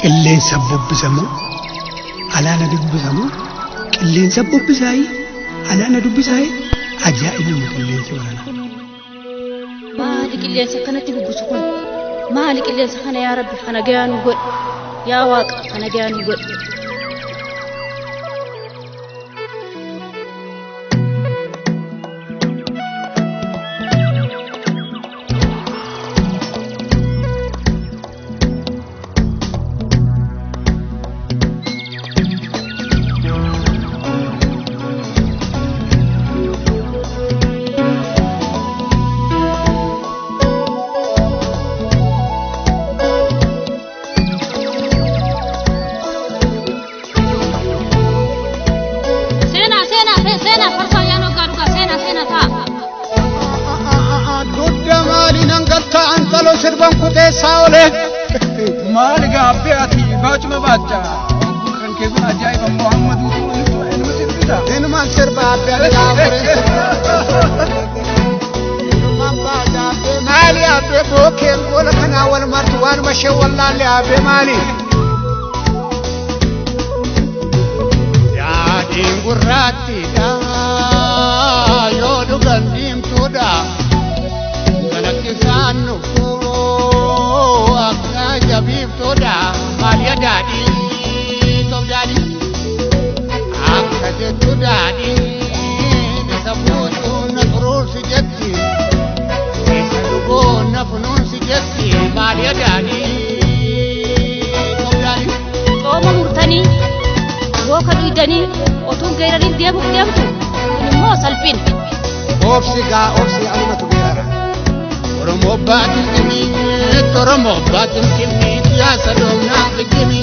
qilleensa bubbisamu alaana dubbisamu qilleensa bubbisaayi alaana dubbisayi ajaa'ibuma qilleensa waraana maali qilleensa kanatti bubbisu kun maali qilleensa kana yaa rabbi kana gaanu godhi yaa waaqa kana gaanu godhi Saole maal gaabbeeti baachuma baacha kan keeku ajaa'iba Muhammadu ilmu sirbita ilmu sirba abbe gaabure ilmu baacha maali abbe bookeen wala kana wal martu waan mashe wallahi abbe maali yaadin gurraatti da yoo dhugan diimtuudha galakkisaannu Jabib toda Malia Daddy Tom Daddy Akka to Daddy Saputo Naturul Sijati Salugo Napunun Sijati Malia Daddy Tom Daddy Oma Murtani Woka Duidani Otun Gairin Diamu Mo Salpin Opsi Alima Tugera Oromo Batin Kimi Tiasa Domna Kimi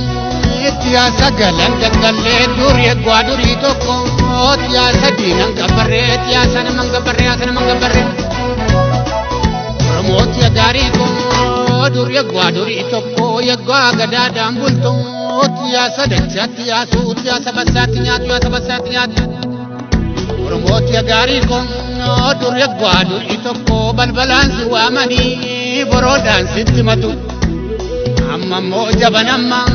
Tiasa Galan Gale Duri Guaduri Toko Tiasa Dinang Gabare Tiasa Namang Gabare Oromo Tia Gari Ko Duri Guaduri Toko Yagwa Gadada Bulto Tiasa Decha Tiasa Basatinya Oromo Tia Gari Ko Duri Guaduri Toko Balbalansi Wamani Borodan Sitimatu Amma Mojaban Amma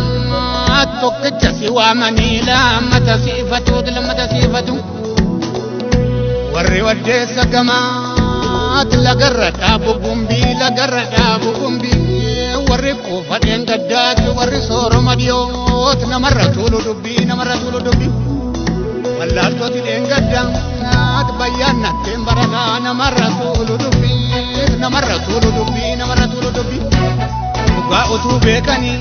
Tokkachasi Wamanila Matasifatu Warri Wadesa Gama Lagarata Bugumbi Warri Kufaten Gadat Warri Soro Madiot Namaratulu Dubbi Wallato Tidengadam Bayana Tembarana Namaratulu Dubbi Uga utu bekani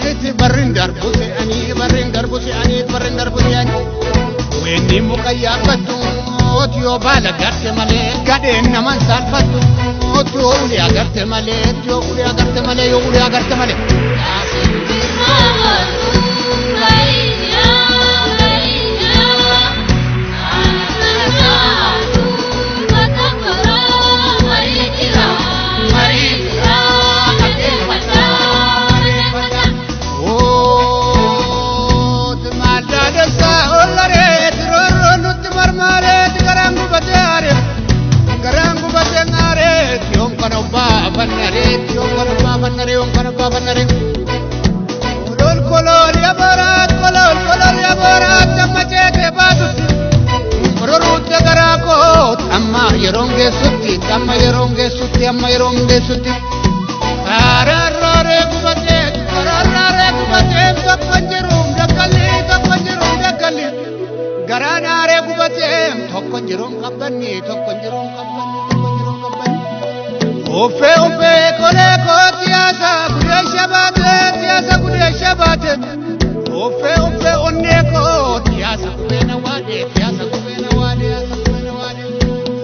iti barring darbusi ani Weni mukaya batu Tio bala garte male Gade naman salfatu Tio ulia garte male Yo ulia garte male Kolol ya barat Tamajete badut Rorut garakot Amma yeronge sutti Ararare kubate Tokkonjerum dakali Garanare kubate Tokkonjerum kabani Ofe kole tiasa kude shabate Ofe onneko tiasa kubena wade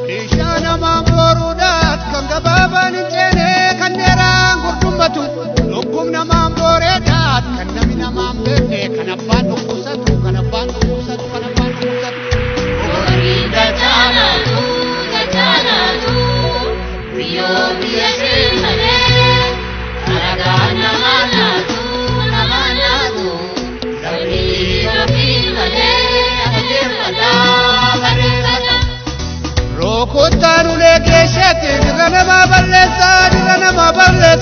Ishana mamborudat kanga baba ninjene kanera ngurdumbatu Lukum na mamboredat kanamina mambene kanabanu kusatu Orinda Janatu Rio Biasemale Aragana Manatu Rio Bimale Rokotanu legeshete Gana baba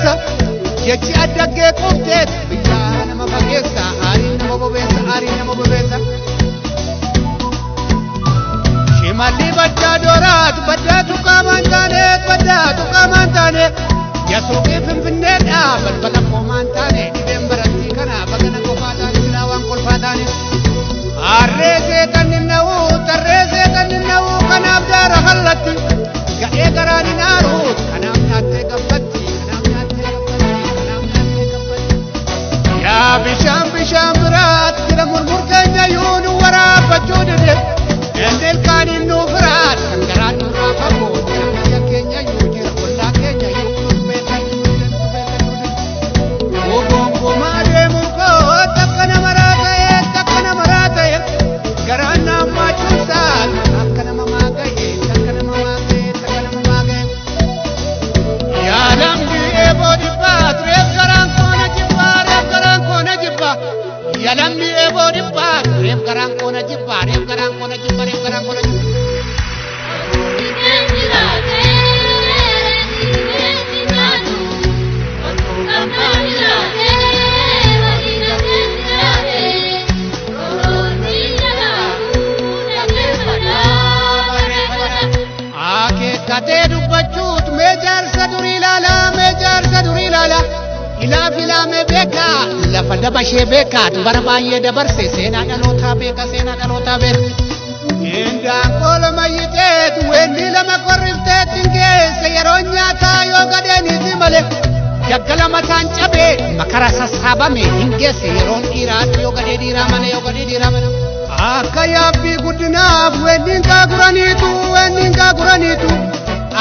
bobeessa jechi addaggee qofteet biyyaa nama fageessa aarii nama bobeessa aarii nama bobeessa shimalli baddaa dooraat baddaatu qaamaan taaneet baddaatu qaamaan taaneet yasuuqii finfinneedha balbala qoomaan taane dhibeen barattii kana bagana qofaa taane silaa waan kolfaa taane arreesee kan ninna'uu tarreesee kan ninna'uu kanaaf daara hallatti ga'ee garaan hin aaruut kanaaf nyaattee gabbatti kanaaf nyaattee gabbatti kanaaf nyaattee gabbatti yaa bishaan bishaan biraat jira murmur keenya yoo nu waraabbachuu dide endel kaan hin nuuf raat kan garaan nurraa fagoo jira biyya keenya yoo jira ollaa keenya yoo kunuun beekan ogongomaa deemuu koo takka nama raata'e takka nama raata'e garaan naammaa cuubsaan akka nama maaga'e takka nama maaga'e takka nama maaga'e yaa lamdi eeboo dhibbaat reef garaan koona jibbaa reef garaan koona jibbaa yaa lamdi eeboo dhibbaat reef garaan koona jibbaa reef garaan koona jibbaa reef garaan koona jibbaa katee dubbachuut mee jaarsa durii ilaala ilaaf ilaamee beeka lafa dabashee beeka bara baay'ee dabarse seenaa dhalootaa beeka indaan qola mayyiteet weenni lama korrifteet hin geesse yeroo nyaataa yoo gadeeniiti malee daggala mataan cabee makara sassaabame hin geesse yeroon dhiiraat yoo gadee dhiiraa malee akka yaabbii guddinaaf weenniin gaaguraniitu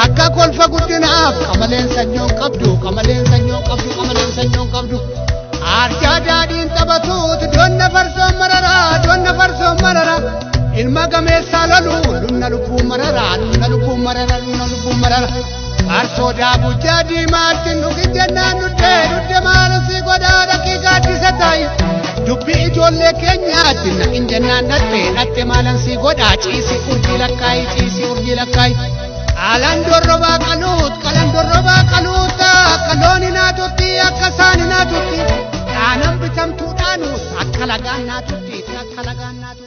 akka kolfa guddinaaf qamaleen sanyoon qabdu arjaa daadhiin taphatuut donna farsoon mararaa ilma gameessaa lolu lunna lubbuun marara farsoo daabuu diimaatti nugi jennaan nudde maalasii godhaa dhaqii gaaddisa taayi dubbii ijoollee keenyaatti naqin jennaan dhatte maalansii godhaa ciisii urjii lakkaayi qalan dorrobaa qaluut akka loon hinaatutti akka saan hinaatutti dhaanan bitamtuudhaanuus akka lagaan naatutti